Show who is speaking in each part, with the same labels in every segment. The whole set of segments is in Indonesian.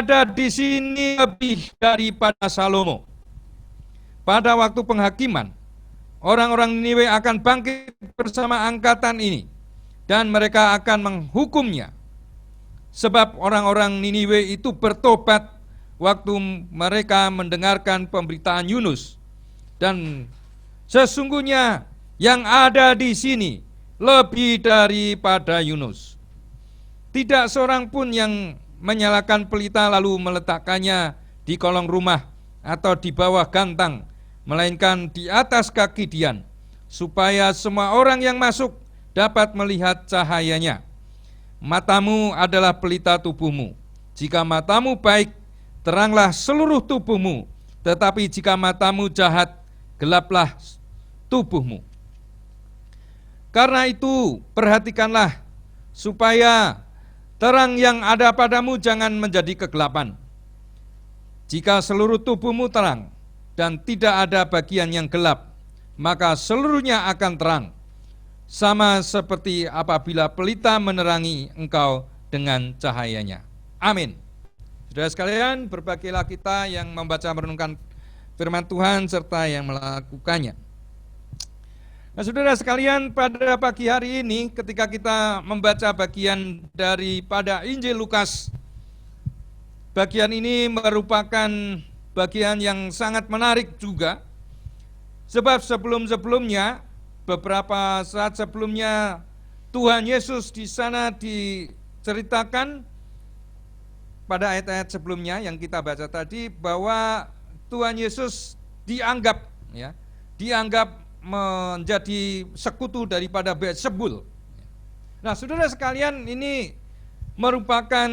Speaker 1: ada di sini lebih daripada Salomo. Pada waktu penghakiman, orang-orang Niniwe akan bangkit bersama angkatan ini, dan mereka akan menghukumnya. Sebab orang-orang Niniwe itu bertobat waktu mereka mendengarkan pemberitaan Yunus. Dan sesungguhnya yang ada di sini lebih daripada Yunus. Tidak seorang pun yang menyalakan pelita lalu meletakkannya di kolong rumah atau di bawah gantang, melainkan di atas kaki Dian, supaya semua orang yang masuk dapat melihat cahayanya. Matamu adalah pelita tubuhmu. Jika matamu baik, teranglah seluruh tubuhmu. Tetapi jika matamu jahat, gelaplah tubuhmu. Karena itu, perhatikanlah supaya terang yang ada padamu jangan menjadi kegelapan. Jika seluruh tubuhmu terang dan tidak ada bagian yang gelap, maka seluruhnya akan terang, sama seperti apabila pelita menerangi engkau dengan cahayanya. Amin. Saudara sekalian, berbahagialah kita yang membaca merenungkan firman Tuhan serta yang melakukannya. Nah, saudara sekalian, pada pagi hari ini ketika kita membaca bagian daripada Injil Lukas, bagian ini merupakan bagian yang sangat menarik juga. Sebab sebelum-sebelumnya, beberapa saat sebelumnya, Tuhan Yesus di sana diceritakan pada ayat-ayat sebelumnya yang kita baca tadi, bahwa Tuhan Yesus dianggap menjadi sekutu daripada Beelzebul. Nah, saudara sekalian, ini merupakan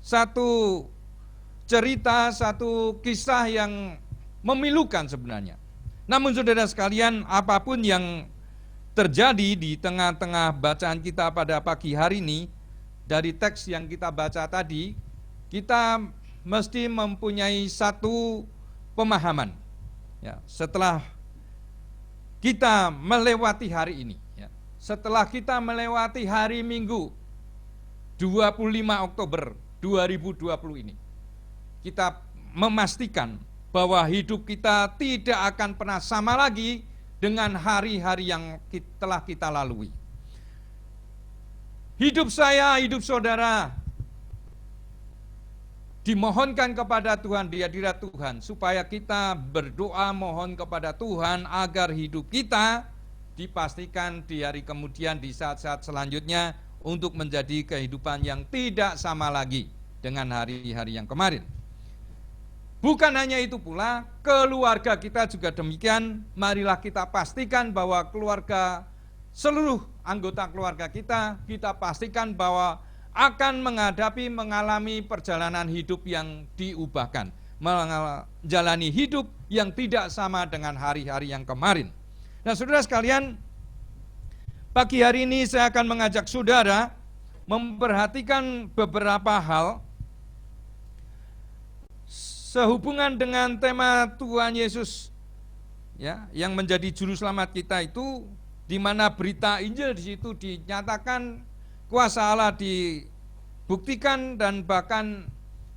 Speaker 1: satu cerita, satu kisah yang memilukan sebenarnya. Namun saudara sekalian, apapun yang terjadi di tengah-tengah bacaan kita pada pagi hari ini, dari teks yang kita baca tadi, kita mesti mempunyai satu pemahaman. Ya, setelah kita melewati hari ini, ya, setelah kita melewati hari Minggu 25 Oktober 2020 ini, kita memastikan bahwa hidup kita tidak akan pernah sama lagi dengan hari-hari yang telah kita lalui. Hidup saya, hidup saudara, dimohonkan kepada Tuhan, di hadirat Tuhan, supaya kita berdoa mohon kepada Tuhan agar hidup kita dipastikan di hari kemudian, di saat-saat selanjutnya, untuk menjadi kehidupan yang tidak sama lagi dengan hari-hari yang kemarin. Bukan hanya itu pula, keluarga kita juga demikian. Marilah kita pastikan bahwa seluruh anggota keluarga kita pastikan bahwa akan mengalami perjalanan hidup yang diubahkan, menjalani hidup yang tidak sama dengan hari-hari yang kemarin. Nah, saudara sekalian, pagi hari ini saya akan mengajak saudara memperhatikan beberapa hal sehubungan dengan tema Tuhan Yesus, ya, yang menjadi juru selamat kita itu, di mana berita Injil di situ dinyatakan, kuasa Allah dibuktikan dan bahkan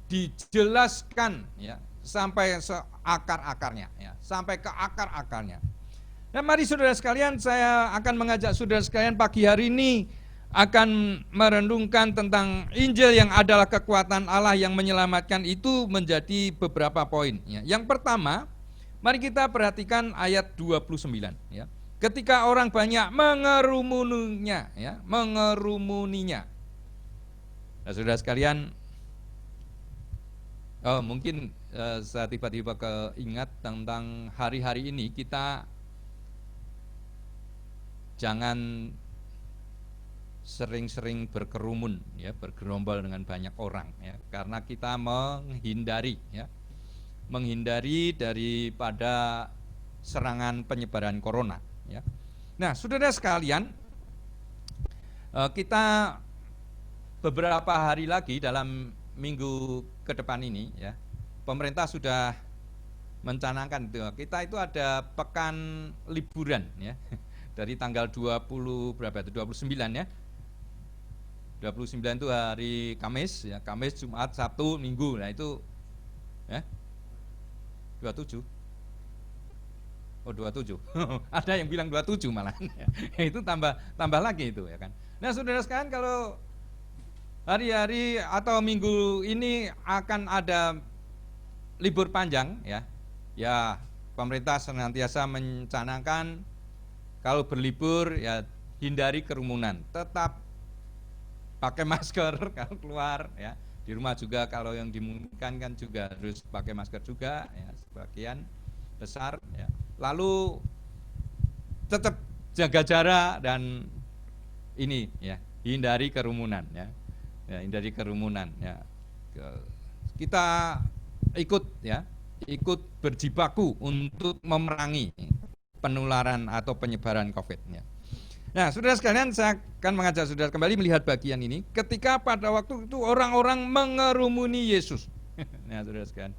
Speaker 1: dijelaskan, ya, sampai seakar-akarnya, ya, sampai ke akar-akarnya. Nah, mari saudara sekalian, saya akan mengajak saudara sekalian pagi hari ini akan merenungkan tentang Injil yang adalah kekuatan Allah yang menyelamatkan itu menjadi beberapa poin, ya. Yang pertama, mari kita perhatikan ayat 29, ya. Ketika orang banyak mengerumuninya, ya, mengerumuninya. Nah, saudara sekalian, mungkin saya tiba-tiba keingat tentang hari-hari ini, kita jangan sering-sering berkerumun, ya, bergerombol dengan banyak orang, ya, karena kita menghindari daripada serangan penyebaran corona, ya. Nah, saudara sekalian, kita beberapa hari lagi dalam minggu ke depan ini, ya, pemerintah sudah mencanangkan kita itu ada pekan liburan, ya, dari tanggal 29, ya, 29 itu hari Kamis, ya, Kamis, Jumat, Sabtu, Minggu. Nah itu, ya, 27. Oh 27. Ada yang bilang 27 malah. Itu tambah lagi itu, ya kan. Nah saudara sekalian, kalau hari-hari atau minggu ini akan ada libur panjang, ya. Ya, pemerintah senantiasa mencanangkan kalau berlibur ya hindari kerumunan. Tetap pakai masker kalau keluar, ya. Di rumah juga kalau yang dimungkinkan kan juga harus pakai masker juga, ya, sebagian besar, ya. Lalu tetap jaga jarak dan ini, ya, hindari kerumunan, ya. Ya, hindari kerumunan, ya. Kita ikut, ya, ikut berjibaku untuk memerangi penularan atau penyebaran COVID, ya. Nah, saudara sekalian, saya akan mengajak saudara kembali melihat bagian ini ketika pada waktu itu orang-orang mengerumuni Yesus. Nah, saudara sekalian,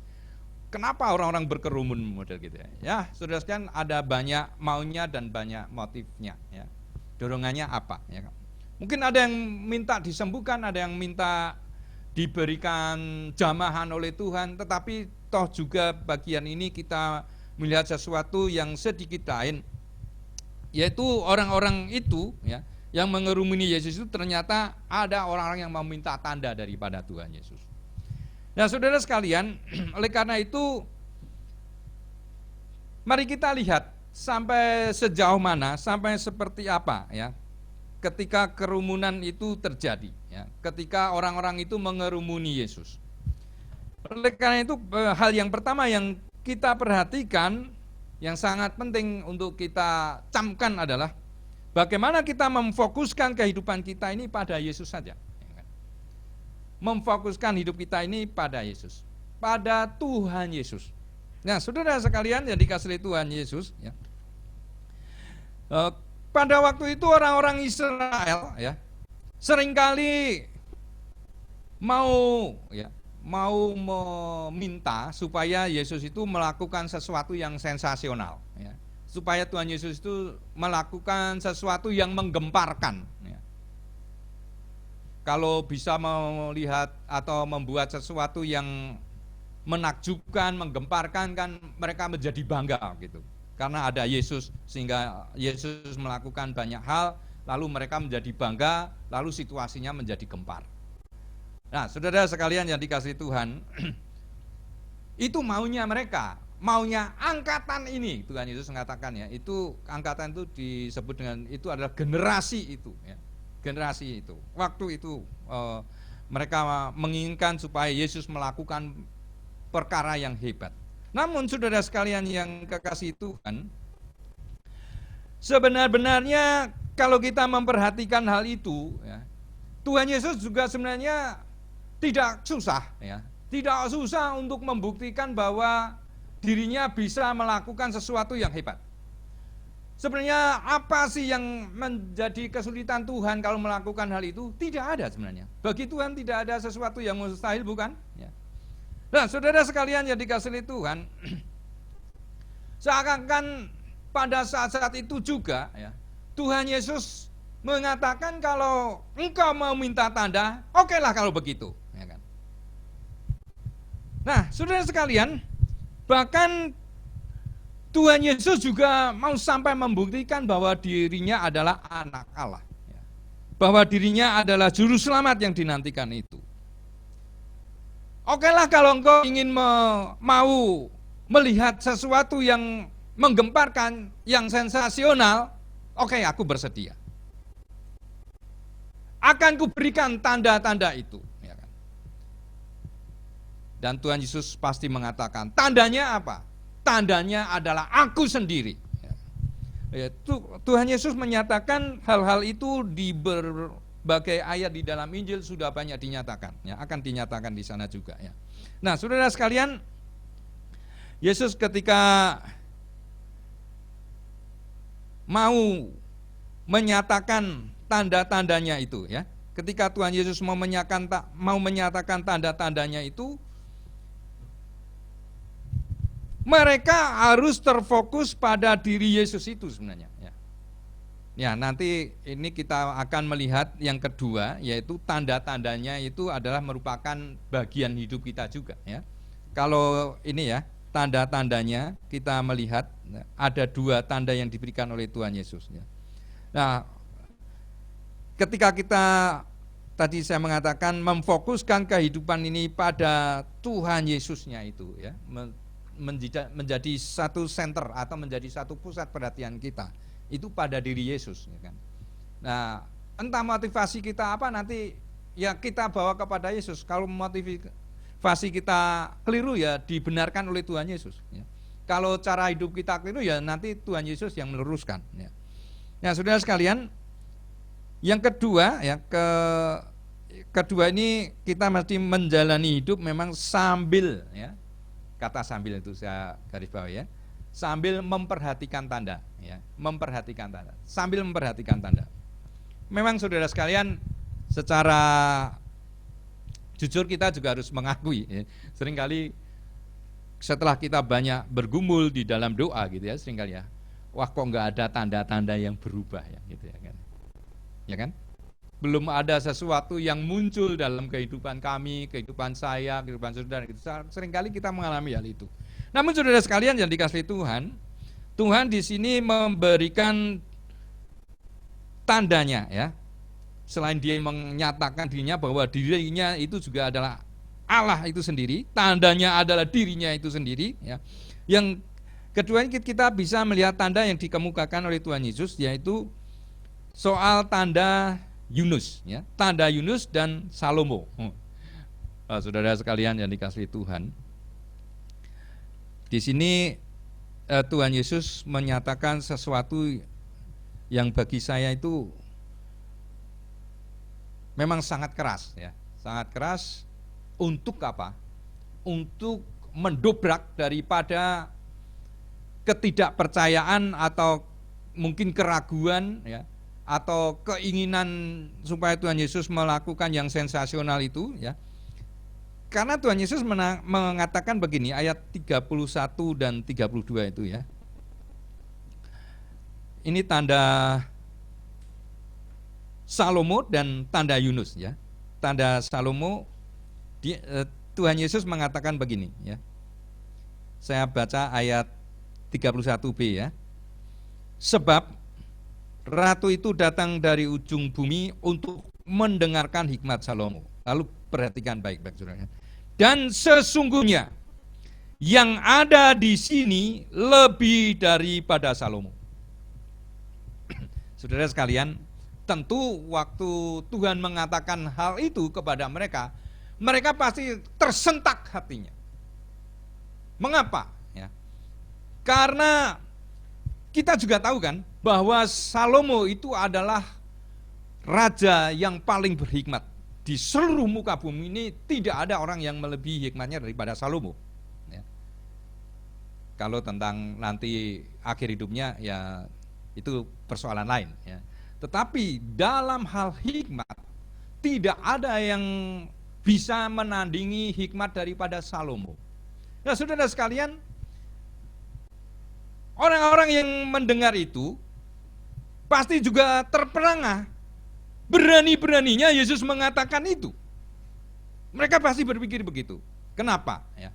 Speaker 1: kenapa orang-orang berkerumun model gitu, ya? Ya, saudara sekalian, ada banyak maunya dan banyak motifnya, ya. Dorongannya apa, ya? Mungkin ada yang minta disembuhkan, ada yang minta diberikan jamahan oleh Tuhan, tetapi toh juga bagian ini kita melihat sesuatu yang sedikit lain, yaitu orang-orang itu, ya, yang mengerumuni Yesus itu ternyata ada orang-orang yang meminta tanda daripada Tuhan Yesus. Nah, saudara sekalian, oleh karena itu mari kita lihat sampai sejauh mana, sampai seperti apa, ya, ketika kerumunan itu terjadi, ya, ketika orang-orang itu mengerumuni Yesus. Oleh karena itu hal yang pertama yang kita perhatikan, yang sangat penting untuk kita camkan adalah bagaimana kita memfokuskan kehidupan kita ini pada Yesus saja. Memfokuskan hidup kita ini pada Yesus, pada Tuhan Yesus. Nah, saudara sekalian yang dikasihi Tuhan Yesus, ya, pada waktu itu orang-orang Israel, ya, seringkali mau meminta supaya Yesus itu melakukan sesuatu yang sensasional, ya. Supaya Tuhan Yesus itu melakukan sesuatu yang menggemparkan, ya. Kalau bisa melihat atau membuat sesuatu yang menakjubkan, menggemparkan, kan mereka menjadi bangga gitu. Karena ada Yesus, sehingga Yesus melakukan banyak hal, lalu mereka menjadi bangga, lalu situasinya menjadi gempar. Nah, saudara sekalian yang dikasihi Tuhan, itu maunya mereka, maunya angkatan ini. Tuhan Yesus mengatakan, ya, itu angkatan itu disebut dengan itu adalah generasi itu, ya, generasi itu. Waktu itu mereka menginginkan supaya Yesus melakukan perkara yang hebat. Namun saudara sekalian yang kekasih Tuhan, sebenarnya kalau kita memperhatikan hal itu, ya, Tuhan Yesus juga sebenarnya tidak susah, ya, tidak susah untuk membuktikan bahwa dirinya bisa melakukan sesuatu yang hebat. Sebenarnya apa sih yang menjadi kesulitan Tuhan kalau melakukan hal itu? Tidak ada sebenarnya. Bagi Tuhan tidak ada sesuatu yang mustahil, bukan? Ya. Nah, saudara sekalian yang dikasihi Tuhan, seakan-akan pada saat-saat itu juga, ya, Tuhan Yesus mengatakan kalau engkau mau minta tanda, okelah kalau begitu, ya kan? Nah, saudara sekalian, bahkan Tuhan Yesus juga mau sampai membuktikan bahwa dirinya adalah anak Allah, ya, bahwa dirinya adalah juru selamat yang dinantikan itu. Okelah kalau engkau ingin mau melihat sesuatu yang menggemparkan, yang sensasional, oke, aku bersedia. Akan kuberikan tanda-tanda itu, ya kan? Dan Tuhan Yesus pasti mengatakan, tandanya apa? Tandanya adalah aku sendiri. Ya, Tuhan Yesus menyatakan hal-hal itu di berbagai ayat di dalam Injil sudah banyak dinyatakan, ya, akan dinyatakan di sana juga, ya. Nah, saudara sekalian, Yesus ketika mau menyatakan tanda-tandanya itu, ya, ketika Tuhan Yesus mau menyatakan tanda-tandanya itu, mereka harus terfokus pada diri Yesus itu sebenarnya, ya. Ya, nanti ini kita akan melihat yang kedua, yaitu tanda-tandanya itu adalah merupakan bagian hidup kita juga ya. Kalau ini ya, tanda-tandanya kita melihat ada dua tanda yang diberikan oleh Tuhan Yesus ya. Nah, ketika kita tadi saya mengatakan memfokuskan kehidupan ini pada Tuhan Yesusnya itu ya, menjadi satu center atau menjadi satu pusat perhatian kita itu pada diri Yesus ya kan. Nah, entah motivasi kita apa nanti ya kita bawa kepada Yesus. Kalau motivasi kita keliru ya dibenarkan oleh Tuhan Yesus ya. Kalau cara hidup kita keliru ya nanti Tuhan Yesus yang meluruskan ya. Nah, saudara sekalian, yang kedua ya, kedua ini kita mesti menjalani hidup memang sambil ya. Kata sambil itu saya garis bawahi ya. Sambil memperhatikan tanda ya, memperhatikan tanda. Sambil memperhatikan tanda. Memang saudara sekalian, secara jujur kita juga harus mengakui ya. Seringkali setelah kita banyak bergumul di dalam doa gitu ya, seringkali ya, wah kok nggak ada tanda-tanda yang berubah ya gitu ya kan. Ya kan? Belum ada sesuatu yang muncul dalam kehidupan kami, kehidupan saya, kehidupan saudara. Seringkali kita mengalami hal itu. Namun saudara sekalian yang dikasihi Tuhan, Tuhan di sini memberikan tandanya ya. Selain dia menyatakan dirinya bahwa dirinya itu juga adalah Allah itu sendiri, tandanya adalah dirinya itu sendiri ya. Yang kedua kita bisa melihat tanda yang dikemukakan oleh Tuhan Yesus, yaitu soal tanda Yunus ya, tanda Yunus dan Salomo. Saudara sekalian yang dikasihi Tuhan, di sini Tuhan Yesus menyatakan sesuatu yang bagi saya itu memang sangat keras ya, sangat keras. Untuk apa? Untuk mendobrak daripada ketidakpercayaan atau mungkin keraguan ya, atau keinginan supaya Tuhan Yesus melakukan yang sensasional itu ya. Karena Tuhan Yesus mengatakan begini, ayat 31 dan 32 itu ya. Ini tanda Salomo dan tanda Yunus ya. Tanda Salomo, Tuhan Yesus mengatakan begini ya. Saya baca ayat 31b ya. Sebab ratu itu datang dari ujung bumi untuk mendengarkan hikmat Salomo. Lalu perhatikan baik-baik saudara. Dan sesungguhnya yang ada di sini lebih daripada Salomo. Saudara sekalian, tentu waktu Tuhan mengatakan hal itu kepada mereka, mereka pasti tersentak hatinya. Mengapa? Ya. Karena kita juga tahu kan bahwa Salomo itu adalah raja yang paling berhikmat. Di seluruh muka bumi ini tidak ada orang yang melebihi hikmatnya daripada Salomo ya. Kalau tentang nanti akhir hidupnya ya itu persoalan lain ya. Tetapi dalam hal hikmat tidak ada yang bisa menandingi hikmat daripada Salomo. Nah saudara sekalian, orang-orang yang mendengar itu pasti juga terperangah. Berani-beraninya Yesus mengatakan itu. Mereka pasti berpikir begitu. Kenapa? Ya.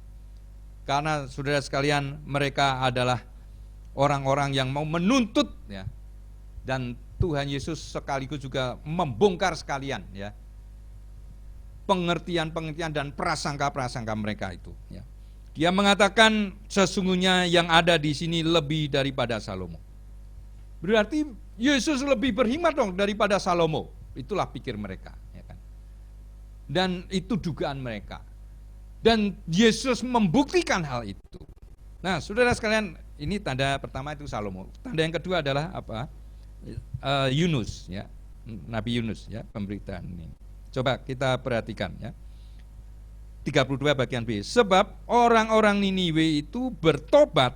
Speaker 1: Karena saudara sekalian, mereka adalah orang-orang yang mau menuntut ya. Dan Tuhan Yesus sekaligus juga membongkar sekalian ya, pengertian-pengertian dan prasangka-prasangka mereka itu ya. Dia mengatakan sesungguhnya yang ada di sini lebih daripada Salomo. Berarti Yesus lebih berhikmat dong daripada Salomo. Itulah pikir mereka ya kan. Dan itu dugaan mereka. Dan Yesus membuktikan hal itu. Nah saudara sekalian, ini tanda pertama itu Salomo. Tanda yang kedua adalah apa? Yunus ya, Nabi Yunus ya, pemberitaan ini. Coba kita perhatikan ya. 32 bagian B. Sebab orang-orang Niniwe itu bertobat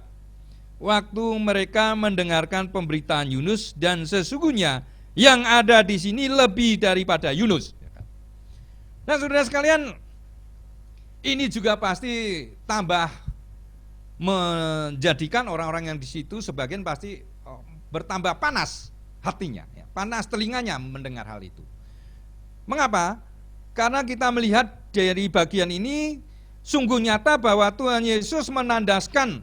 Speaker 1: waktu mereka mendengarkan pemberitaan Yunus, dan sesungguhnya yang ada di sini lebih daripada Yunus. Nah, saudara sekalian, ini juga pasti tambah menjadikan orang-orang yang di situ sebagian pasti bertambah panas hatinya, ya, panas telinganya mendengar hal itu. Mengapa? Karena kita melihat dari bagian ini sungguh nyata bahwa Tuhan Yesus menandaskan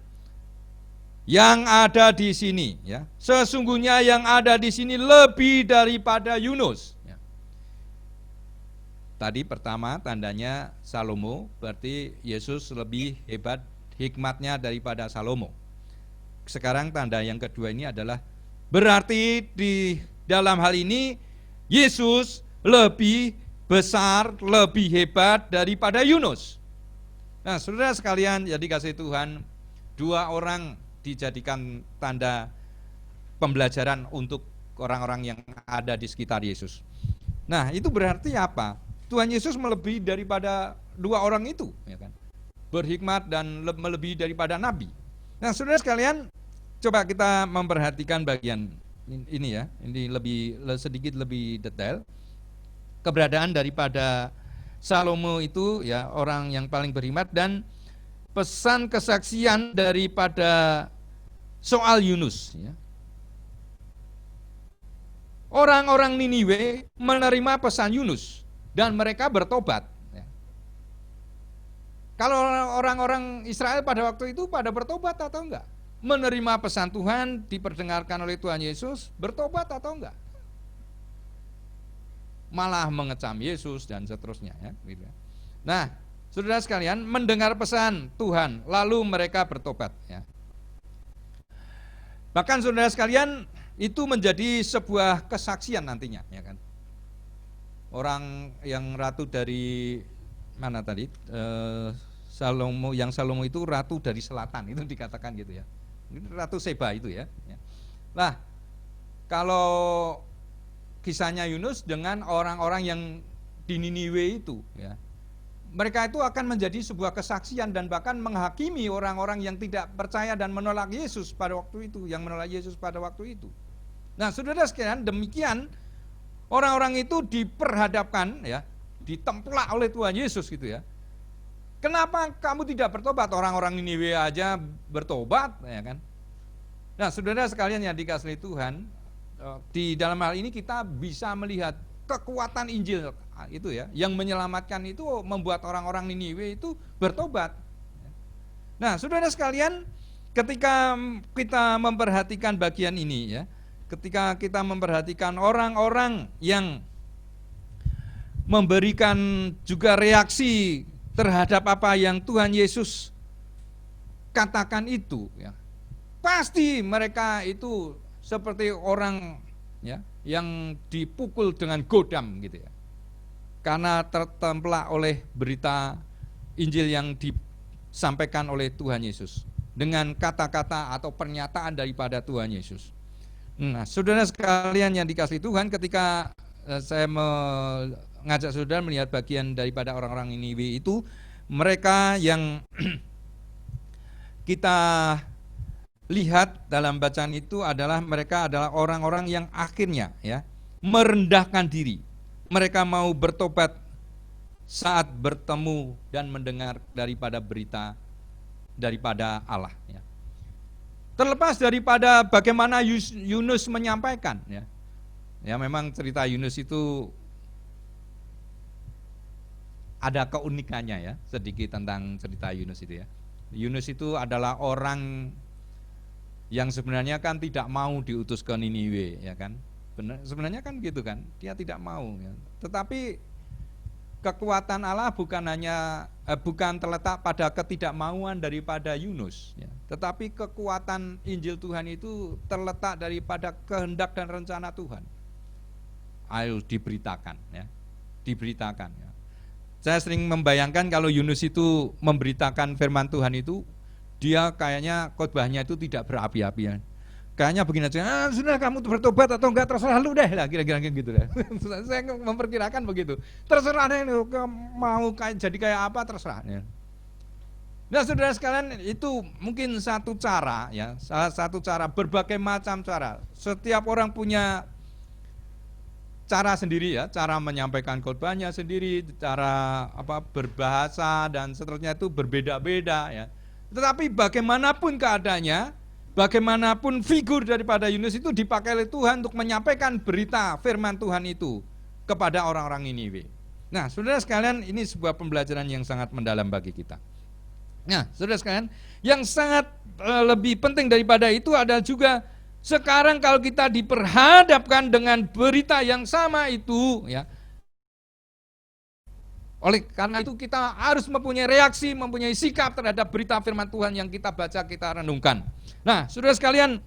Speaker 1: yang ada di sini, ya. Sesungguhnya yang ada di sini lebih daripada Yunus. Ya. Tadi pertama tandanya Salomo, berarti Yesus lebih hebat hikmatnya daripada Salomo. Sekarang tanda yang kedua ini adalah berarti di dalam hal ini Yesus lebih besar, lebih hebat daripada Yunus. Nah, saudara sekalian, jadi kasih Tuhan, dua orang dijadikan tanda pembelajaran untuk orang-orang yang ada di sekitar Yesus. Nah, itu berarti apa? Tuhan Yesus melebihi daripada dua orang itu, ya kan? Berhikmat dan melebihi daripada nabi. Nah, saudara sekalian, coba kita memperhatikan bagian ini ya, ini sedikit lebih detail. Keberadaan daripada Salomo itu ya orang yang paling berhikmat, dan pesan kesaksian daripada soal Yunus ya. Orang-orang Niniwe menerima pesan Yunus dan mereka bertobat ya. Kalau orang-orang Israel pada waktu itu pada bertobat atau enggak? Menerima pesan Tuhan, diperdengarkan oleh Tuhan Yesus, bertobat atau enggak? Malah mengecam Yesus dan seterusnya ya, gitu. Nah, saudara sekalian, mendengar pesan Tuhan lalu mereka bertobat ya. Bahkan saudara sekalian, itu menjadi sebuah kesaksian nantinya ya kan. Orang yang ratu dari mana tadi? Salomo itu ratu dari selatan, itu dikatakan gitu ya. Ratu Seba itu ya. Nah, kalau kisahnya Yunus dengan orang-orang yang di Niniwe itu ya, mereka itu akan menjadi sebuah kesaksian dan bahkan menghakimi orang-orang yang tidak percaya dan menolak Yesus pada waktu itu, yang menolak Yesus pada waktu itu. Nah, saudara sekalian, demikian orang-orang itu diperhadapkan ya, ditemplak oleh Tuhan Yesus gitu ya. Kenapa kamu tidak bertobat? Orang-orang Niniwe aja bertobat ya kan. Nah, saudara sekalian yang dikasihi Tuhan, di dalam hal ini kita bisa melihat kekuatan Injil itu ya, yang menyelamatkan itu membuat orang-orang Niniwe itu bertobat. Nah, saudara sekalian, ketika kita memperhatikan bagian ini ya, ketika kita memperhatikan orang-orang yang memberikan juga reaksi terhadap apa yang Tuhan Yesus katakan itu ya, pasti mereka itu seperti orang ya yang dipukul dengan godam gitu ya, karena tertemplak oleh berita Injil yang disampaikan oleh Tuhan Yesus dengan kata-kata atau pernyataan daripada Tuhan Yesus. Nah, saudara sekalian yang dikasihi Tuhan, ketika saya mengajak saudara melihat bagian daripada orang-orang Niniwe itu, mereka yang kita lihat dalam bacaan itu adalah mereka adalah orang-orang yang akhirnya ya merendahkan diri. Mereka mau bertobat saat bertemu dan mendengar daripada berita daripada Allah ya. Terlepas daripada bagaimana Yunus menyampaikan ya. Ya, memang cerita Yunus itu ada keunikannya ya, sedikit tentang cerita Yunus itu ya. Yunus itu adalah orang yang sebenarnya kan tidak mau diutus ke Niniwe ya kan. Benar, sebenarnya kan gitu kan, dia tidak mau ya. Tetapi kekuatan Allah bukan terletak pada ketidakmauan daripada Yunus ya. Tetapi kekuatan Injil Tuhan itu terletak daripada kehendak dan rencana Tuhan. Ayo diberitakan ya. Diberitakan ya. Saya sering membayangkan kalau Yunus itu memberitakan firman Tuhan itu, dia kayaknya khotbahnya itu tidak berapi-api ya. Kayaknya begini aja, sudah kamu bertobat atau enggak terserah lu deh lah, kira-kira gitu deh. Saya memperkirakan begitu. Terserah deh lu mau jadi kayak apa terserah ya. Nah, saudara sekalian, itu mungkin satu cara ya, salah satu cara, berbagai macam cara. Setiap orang punya cara sendiri ya, cara menyampaikan khotbahnya sendiri, cara berbahasa dan seterusnya itu berbeda-beda ya. Tetapi bagaimanapun keadaannya, bagaimanapun figur daripada Yunus itu dipakai oleh Tuhan untuk menyampaikan berita firman Tuhan itu kepada orang-orang Niniwe. Nah, saudara sekalian, ini sebuah pembelajaran yang sangat mendalam bagi kita. Nah, saudara sekalian, yang sangat lebih penting daripada itu adalah juga sekarang kalau kita diperhadapkan dengan berita yang sama itu, ya, oleh karena itu kita harus mempunyai reaksi, mempunyai sikap terhadap berita firman Tuhan yang kita baca, kita renungkan. Nah, saudara sekalian,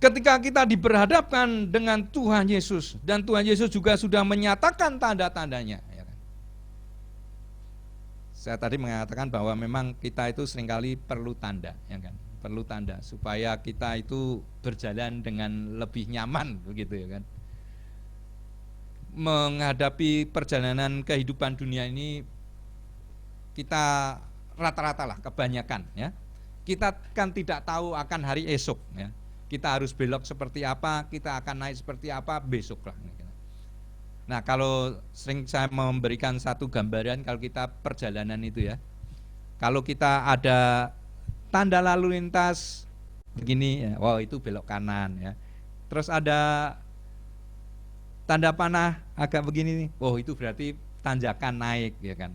Speaker 1: ketika kita diperhadapkan dengan Tuhan Yesus, dan Tuhan Yesus juga sudah menyatakan tanda-tandanya. Ya kan? Saya tadi mengatakan bahwa memang kita itu seringkali perlu tanda, ya kan? Perlu tanda supaya kita itu berjalan dengan lebih nyaman, begitu ya kan? Menghadapi perjalanan kehidupan dunia ini, kita rata-rata lah, kebanyakan ya, kita kan tidak tahu akan hari esok ya. Kita harus belok seperti apa, kita akan naik seperti apa besok lah. Nah, kalau sering saya memberikan satu gambaran, kalau kita perjalanan itu ya, kalau kita ada tanda lalu lintas begini ya, wow itu belok kanan ya. Terus ada tanda panah agak begini nih, oh itu berarti tanjakan naik ya kan,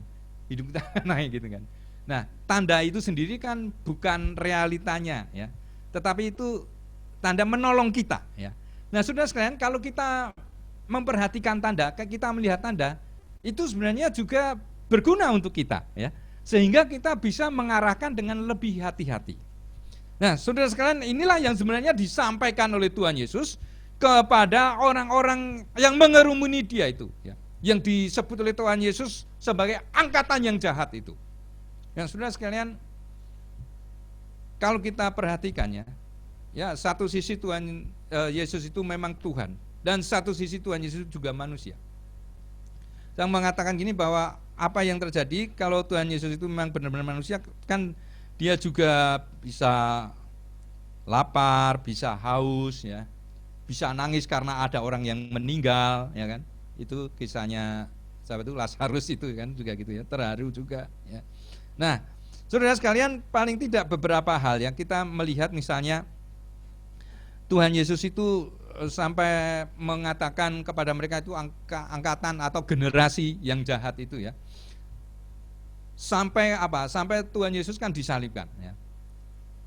Speaker 1: hidup kita naik gitu kan. Nah, tanda itu sendiri kan bukan realitanya ya, tetapi itu tanda menolong kita ya. Nah, saudara sekalian, kalau kita memperhatikan tanda, kita melihat tanda, itu sebenarnya juga berguna untuk kita ya, sehingga kita bisa mengarahkan dengan lebih hati-hati. Nah, saudara sekalian, inilah yang sebenarnya disampaikan oleh Tuhan Yesus kepada orang-orang yang mengerumuni dia itu ya, yang disebut oleh Tuhan Yesus sebagai angkatan yang jahat itu. Yang saudara sekalian, kalau kita perhatikannya ya, satu sisi Tuhan Yesus itu memang Tuhan, dan satu sisi Tuhan Yesus juga manusia. Saya mengatakan gini, bahwa apa yang terjadi kalau Tuhan Yesus itu memang benar-benar manusia, kan dia juga bisa lapar, bisa haus ya, bisa nangis karena ada orang yang meninggal ya kan. Itu kisahnya sahabat itu Lazarus itu kan juga gitu ya, terharu juga ya. Nah, saudara sekalian, paling tidak beberapa hal yang kita melihat, misalnya Tuhan Yesus itu sampai mengatakan kepada mereka itu angkatan atau generasi yang jahat itu ya. Sampai apa? Sampai Tuhan Yesus kan disalibkan ya.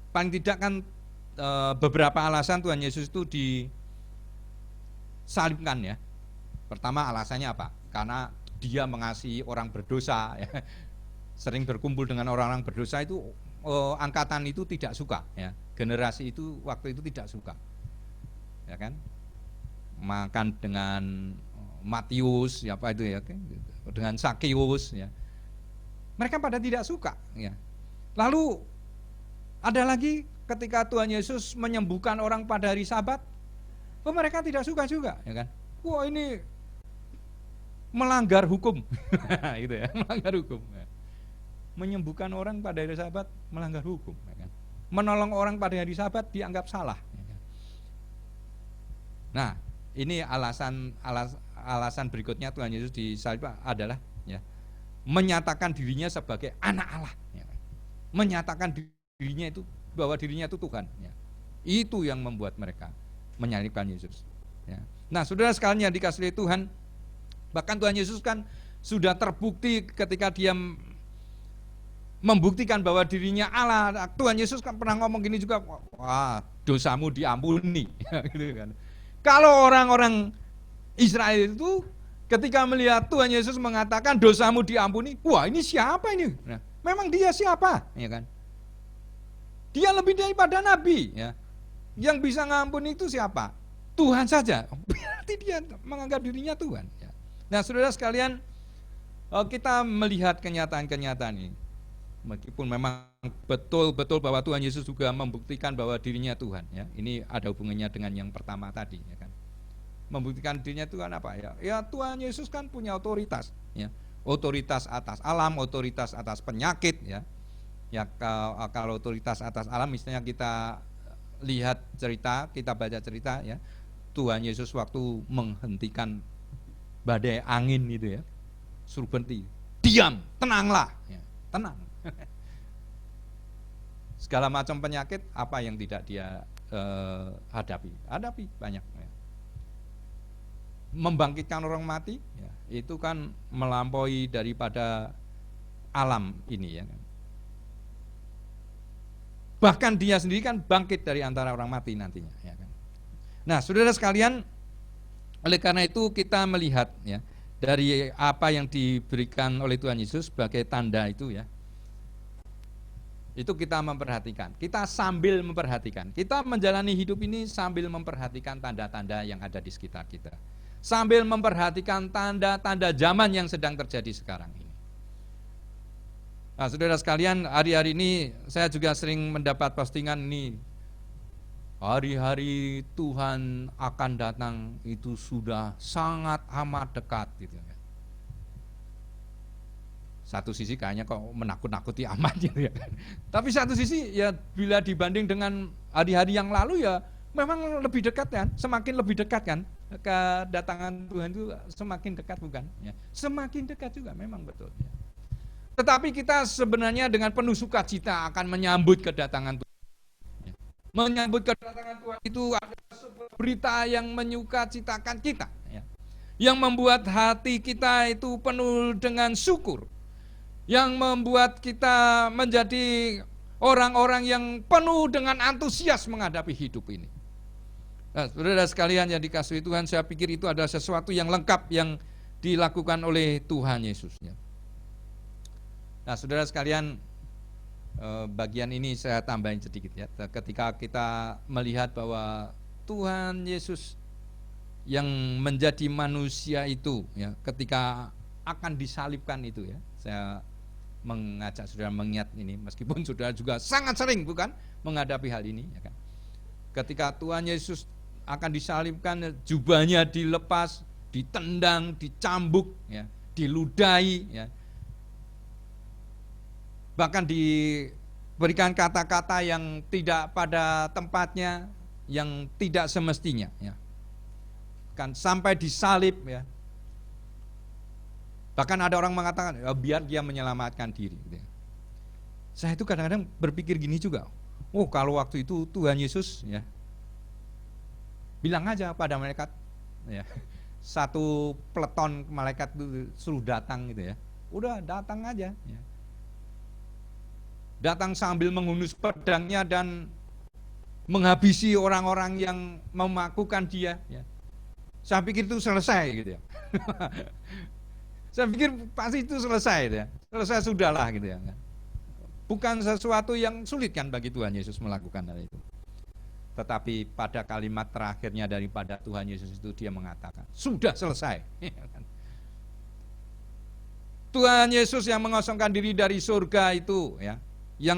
Speaker 1: Paling tidak kan beberapa alasan Tuhan Yesus itu disalibkan ya. Pertama, alasannya apa? Karena dia mengasihi orang berdosa ya. Sering berkumpul dengan orang-orang berdosa itu, angkatan itu tidak suka ya. Generasi itu waktu itu tidak suka. Ya kan? Makan dengan Matius ya, apa itu ya, dengan Sakeus ya. Mereka pada tidak suka ya. Lalu ada lagi ketika Tuhan Yesus menyembuhkan orang pada hari Sabat, mereka tidak suka juga ya kan. Wah, ini melanggar hukum. Gitu ya, melanggar hukum. Menyembuhkan orang pada hari Sabat melanggar hukum ya kan? Menolong orang pada hari Sabat dianggap salah ya kan? Nah, ini alasan berikutnya Tuhan Yesus disalib adalah ya, menyatakan dirinya sebagai anak Allah ya kan? Menyatakan dirinya itu bahwa dirinya itu Tuhan ya. Itu yang membuat mereka menyalibkan Yesus ya. Nah, saudara sekalian yang dikasihi Tuhan, bahkan Tuhan Yesus kan sudah terbukti ketika dia membuktikan bahwa dirinya Allah. Tuhan Yesus kan pernah ngomong gini juga, wah dosamu diampuni gitu kan. Kalau orang-orang Israel itu ketika melihat Tuhan Yesus mengatakan dosamu diampuni, wah ini siapa ini? Nah, memang dia siapa ya kan? Dia lebih daripada nabi ya. Yang bisa ngampuni itu siapa? Tuhan saja. Berarti dia menganggap dirinya Tuhan ya. Nah, saudara sekalian, kita melihat kenyataan-kenyataan ini, meskipun memang betul-betul bahwa Tuhan Yesus juga membuktikan bahwa dirinya Tuhan ya. Ini ada hubungannya dengan yang pertama tadi ya kan. Membuktikan dirinya Tuhan apa ya? Ya, Tuhan Yesus kan punya otoritas ya. Otoritas atas alam, otoritas atas penyakit ya. Ya, kalau otoritas atas alam, misalnya kita lihat cerita, kita baca cerita ya. Tuhan Yesus waktu menghentikan badai angin itu ya, suruh berhenti, diam, tenanglah ya, tenang. Segala macam penyakit, apa yang tidak dia hadapi banyak. Ya. Membangkitkan orang mati, ya, itu kan melampaui daripada alam ini, ya. Bahkan dia sendiri kan bangkit dari antara orang mati nantinya, ya kan. Nah, saudara sekalian, oleh karena itu kita melihat, ya, dari apa yang diberikan oleh Tuhan Yesus sebagai tanda itu, ya. Itu kita memperhatikan, kita sambil memperhatikan, kita menjalani hidup ini sambil memperhatikan tanda-tanda yang ada di sekitar kita, sambil memperhatikan tanda-tanda zaman yang sedang terjadi sekarang ini. Nah, saudara sekalian, hari-hari ini saya juga sering mendapat postingan ini, hari-hari Tuhan akan datang itu sudah sangat amat dekat gitu. Satu sisi kayaknya kok menakut-nakuti amat gitu ya. Tapi satu sisi ya bila dibanding dengan hari-hari yang lalu ya memang lebih dekat kan, semakin lebih dekat kan, kedatangan Tuhan itu semakin dekat bukan? Ya, semakin dekat juga memang betul. Ya. Tetapi kita sebenarnya dengan penuh sukacita akan menyambut kedatangan Tuhan. Ya. Menyambut kedatangan Tuhan itu adalah sebuah berita yang menyukacitakan kita, ya. Yang membuat hati kita itu penuh dengan syukur, yang membuat kita menjadi orang-orang yang penuh dengan antusias menghadapi hidup ini. Nah, saudara sekalian yang dikasihi Tuhan, saya pikir itu adalah sesuatu yang lengkap yang dilakukan oleh Tuhan Yesus. Nah, saudara sekalian, bagian ini saya tambahin sedikit ya. Ketika kita melihat bahwa Tuhan Yesus yang menjadi manusia itu, ya, ketika akan disalibkan itu, ya, saya mengajak saudara mengingat ini, meskipun saudara juga sangat sering bukan menghadapi hal ini, ya kan? Ketika Tuhan Yesus akan disalibkan, jubahnya dilepas, ditendang, dicambuk, ya, diludahi, ya. Bahkan diberikan kata-kata yang tidak pada tempatnya, yang tidak semestinya, ya. Kan sampai disalib, ya. Bahkan ada orang mengatakan, ya, biar dia menyelamatkan diri. Gitu. Saya itu kadang-kadang berpikir gini juga, oh kalau waktu itu Tuhan Yesus, ya, bilang aja pada malaikat, ya, satu peleton malaikat itu suruh datang gitu ya, udah datang aja, ya. Datang sambil menghunus pedangnya dan menghabisi orang-orang yang memakukan dia, ya. Saya pikir itu selesai gitu ya. Saya pikir pasti itu selesai ya. Selesai sudahlah gitu ya. Bukan sesuatu yang sulit kan bagi Tuhan Yesus melakukan hal itu. Tetapi pada kalimat terakhirnya daripada Tuhan Yesus itu dia mengatakan, sudah selesai. Tuhan Yesus yang mengosongkan diri dari surga itu, ya, yang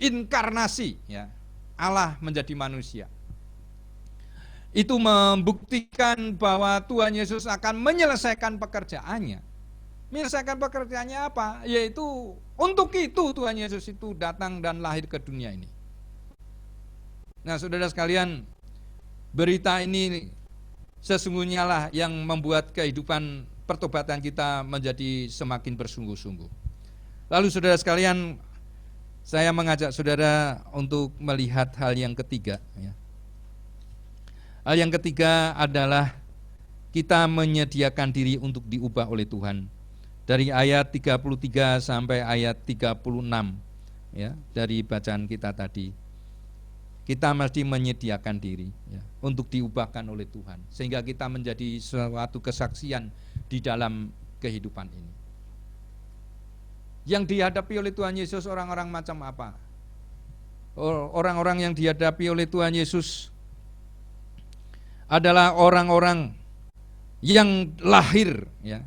Speaker 1: inkarnasi, ya, Allah menjadi manusia. Itu membuktikan bahwa Tuhan Yesus akan menyelesaikan pekerjaannya. Menyelesaikan pekerjaannya apa? Yaitu untuk itu Tuhan Yesus itu datang dan lahir ke dunia ini. Nah, saudara sekalian, berita ini sesungguhnya lah yang membuat kehidupan pertobatan kita menjadi semakin bersungguh-sungguh. Lalu saudara sekalian, saya mengajak saudara untuk melihat hal yang ketiga, ya. Hal yang ketiga adalah kita menyediakan diri untuk diubah oleh Tuhan. Dari ayat 33 sampai ayat 36, ya, dari bacaan kita tadi. Kita mesti menyediakan diri, ya, untuk diubahkan oleh Tuhan, sehingga kita menjadi suatu kesaksian di dalam kehidupan ini. Yang dihadapi oleh Tuhan Yesus orang-orang macam apa? Orang-orang yang dihadapi oleh Tuhan Yesus adalah orang-orang yang lahir, ya,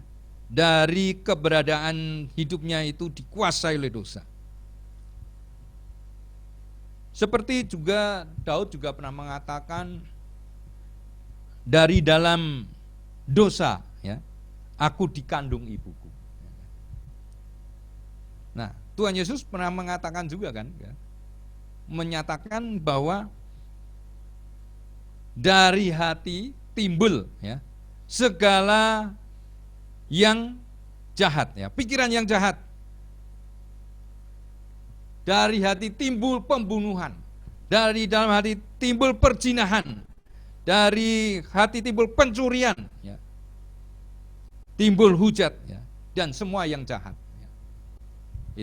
Speaker 1: dari keberadaan hidupnya itu dikuasai oleh dosa. Seperti juga Daud juga pernah mengatakan, dari dalam dosa, ya, aku dikandung ibuku. Nah, Tuhan Yesus pernah mengatakan juga kan, ya, menyatakan bahwa dari hati timbul, ya, segala yang jahat, ya, pikiran yang jahat. dari hati timbul pembunuhan, dari dalam hati timbul perzinahan, dari hati timbul pencurian, ya, timbul hujat, ya, dan semua yang jahat. Ya.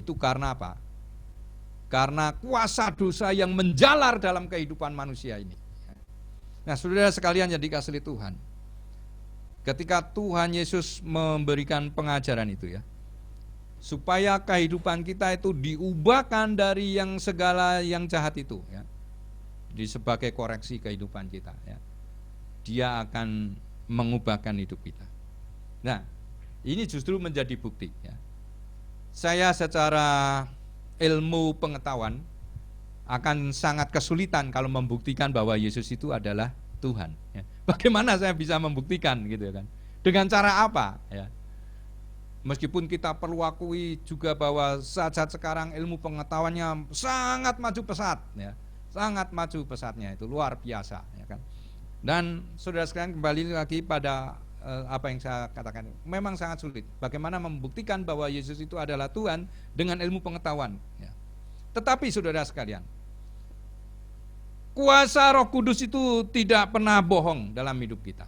Speaker 1: Itu karena apa? Karena kuasa dosa yang menjalar dalam kehidupan manusia ini. Nah, saudara sekalian yang dikasihi Tuhan, ketika Tuhan Yesus memberikan pengajaran itu, ya, supaya kehidupan kita itu diubahkan dari yang segala yang jahat itu, ya, di sebagai koreksi kehidupan kita, ya, Dia akan mengubahkan hidup kita. Nah, ini justru menjadi bukti, ya. Saya secara ilmu pengetahuan akan sangat kesulitan kalau membuktikan bahwa Yesus itu adalah Tuhan, ya. Bagaimana saya bisa membuktikan, gitu kan? Dengan cara apa, ya? Meskipun kita perlu akui juga bahwa saat-saat sekarang ilmu pengetahuannya sangat maju pesat, ya, sangat maju pesatnya, itu luar biasa, ya kan. Dan saudara sekalian, kembali lagi pada apa yang saya katakan, memang sangat sulit. Bagaimana membuktikan bahwa Yesus itu adalah Tuhan dengan ilmu pengetahuan, ya. Tetapi saudara sekalian, kuasa Roh Kudus itu tidak pernah bohong dalam hidup kita.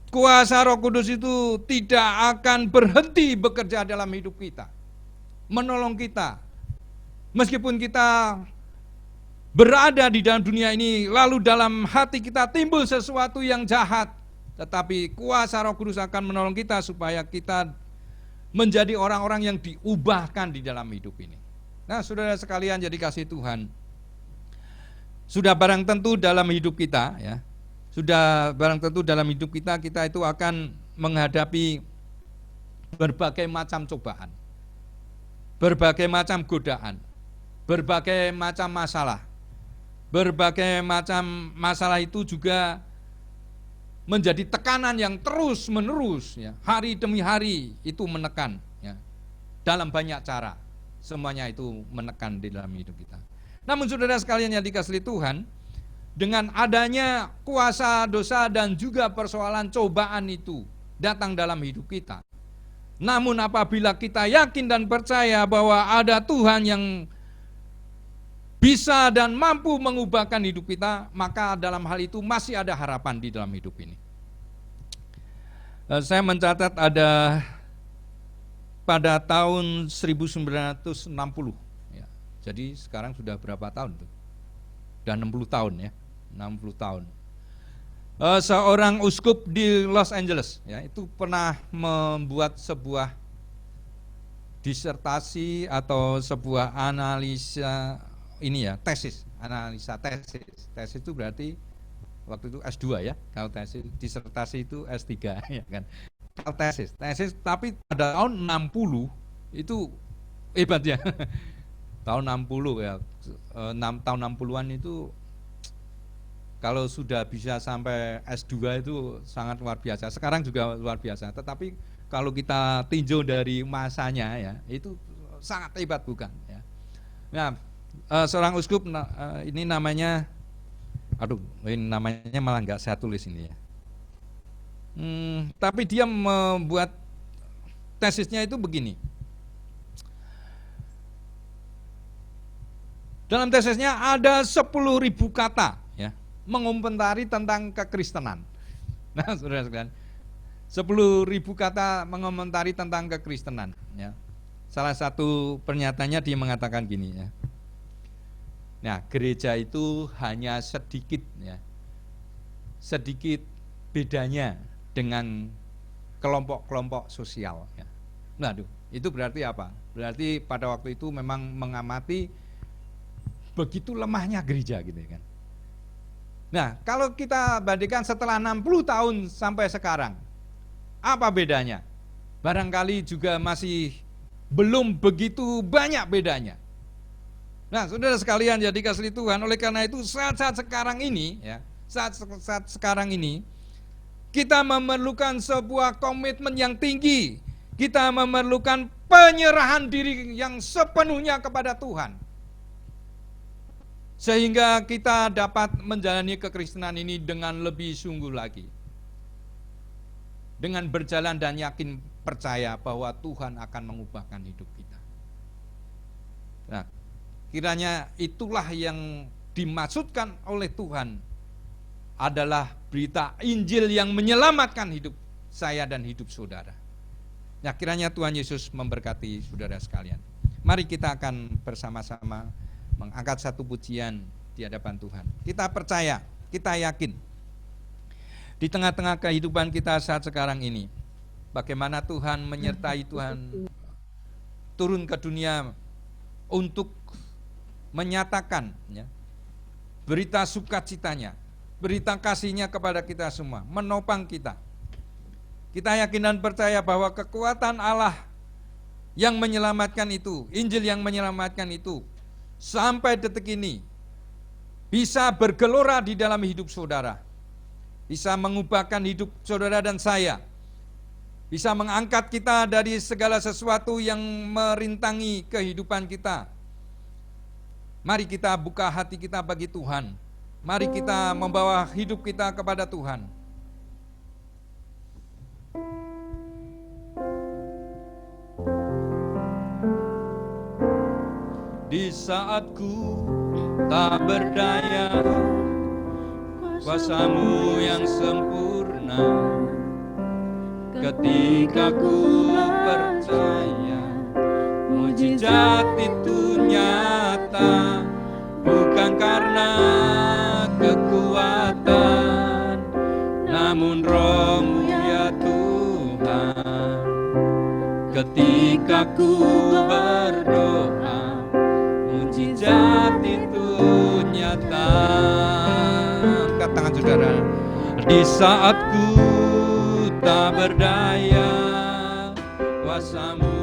Speaker 1: Kuasa Roh Kudus itu tidak akan berhenti bekerja dalam hidup kita, menolong kita. Meskipun kita berada di dalam dunia ini, lalu dalam hati kita timbul sesuatu yang jahat, tetapi kuasa Roh Kudus akan menolong kita supaya kita menjadi orang-orang yang diubahkan di dalam hidup ini. Nah, saudara sekalian jadi kasih Tuhan, sudah barang tentu dalam hidup kita, ya, sudah barang tentu dalam hidup kita, kita itu akan menghadapi berbagai macam cobaan, berbagai macam godaan, berbagai macam masalah. Berbagai macam masalah itu juga menjadi tekanan yang terus menerus, ya, hari demi hari itu menekan, ya, dalam banyak cara. Semuanya itu menekan di dalam hidup kita. Namun saudara sekalian yang dikasihi Tuhan, dengan adanya kuasa dosa dan juga persoalan cobaan itu datang dalam hidup kita, namun apabila kita yakin dan percaya bahwa ada Tuhan yang bisa dan mampu mengubahkan hidup kita, maka dalam hal itu masih ada harapan di dalam hidup ini. Saya mencatat ada pada tahun 1960, ya, jadi sekarang sudah berapa tahun tuh? Sudah 60 tahun, ya, 60 tahun. Seorang uskup di Los Angeles, ya, itu pernah membuat sebuah disertasi atau sebuah analisa ini, ya, tesis, analisa tesis. Tesis itu berarti waktu itu S2, ya. Kalau tesis, disertasi itu S3, ya kan. Kalau tesis tapi pada tahun 60 itu hebat, ya. Tahun 60, ya. Tahun 60-an itu kalau sudah bisa sampai S2 itu sangat luar biasa. Sekarang juga luar biasa. Tetapi kalau kita tinjau dari masanya, ya, itu sangat hebat, bukan, ya. Nah, seorang uskup ini namanya, ini namanya malah nggak saya tulis ini, ya. Tapi dia membuat tesisnya itu begini. Dalam tesisnya ada 10.000 kata, ya, mengomentari tentang kekristenan. Nah, saudara sekalian, 10.000 kata mengomentari tentang kekristenan, ya. Salah satu pernyataannya dia mengatakan gini, ya. Nah, gereja itu hanya sedikit, ya, sedikit bedanya dengan kelompok-kelompok sosial, ya. Nah, itu berarti apa? Berarti pada waktu itu memang mengamati begitu lemahnya gereja, gitu, kan. Nah, kalau kita bandingkan setelah 60 tahun sampai sekarang, apa bedanya? Barangkali juga masih belum begitu banyak bedanya. Nah, saudara sekalian jadi kasih Tuhan, oleh karena itu saat-saat sekarang ini, ya, saat sekarang ini kita memerlukan sebuah komitmen yang tinggi. Kita memerlukan penyerahan diri yang sepenuhnya kepada Tuhan, sehingga kita dapat menjalani kekristenan ini dengan lebih sungguh lagi, dengan berjalan dan yakin percaya bahwa Tuhan akan mengubahkan hidup kita. Nah, kiranya itulah yang dimaksudkan oleh Tuhan adalah berita Injil yang menyelamatkan hidup saya dan hidup saudara. Nah, kiranya Tuhan Yesus memberkati saudara sekalian. Mari kita akan bersama-sama mengangkat satu pujian di hadapan Tuhan. Kita percaya, kita yakin di tengah-tengah kehidupan kita saat sekarang ini, bagaimana Tuhan menyertai, Tuhan turun ke dunia untuk menyatakan ya, berita sukacitanya, berita kasihnya kepada kita semua, menopang kita. Kita yakin dan percaya bahwa kekuatan Allah yang menyelamatkan itu, Injil yang menyelamatkan itu, sampai detik ini bisa bergelora di dalam hidup saudara, bisa mengubahkan hidup saudara dan saya, bisa mengangkat kita dari segala sesuatu yang merintangi kehidupan kita. Mari kita buka hati kita bagi Tuhan. Mari kita membawa hidup kita kepada Tuhan. Di saat ku tak berdaya, kuasa-Mu yang sempurna, ketika ku percaya mujizat itu nyata, bukan karena kekuatan, namun Roh-Mu ya Tuhan. Ketika ku berdoa, mujizat itu nyata. Angkat tangan saudara. Di saat ku tak berdaya, kuasa-Mu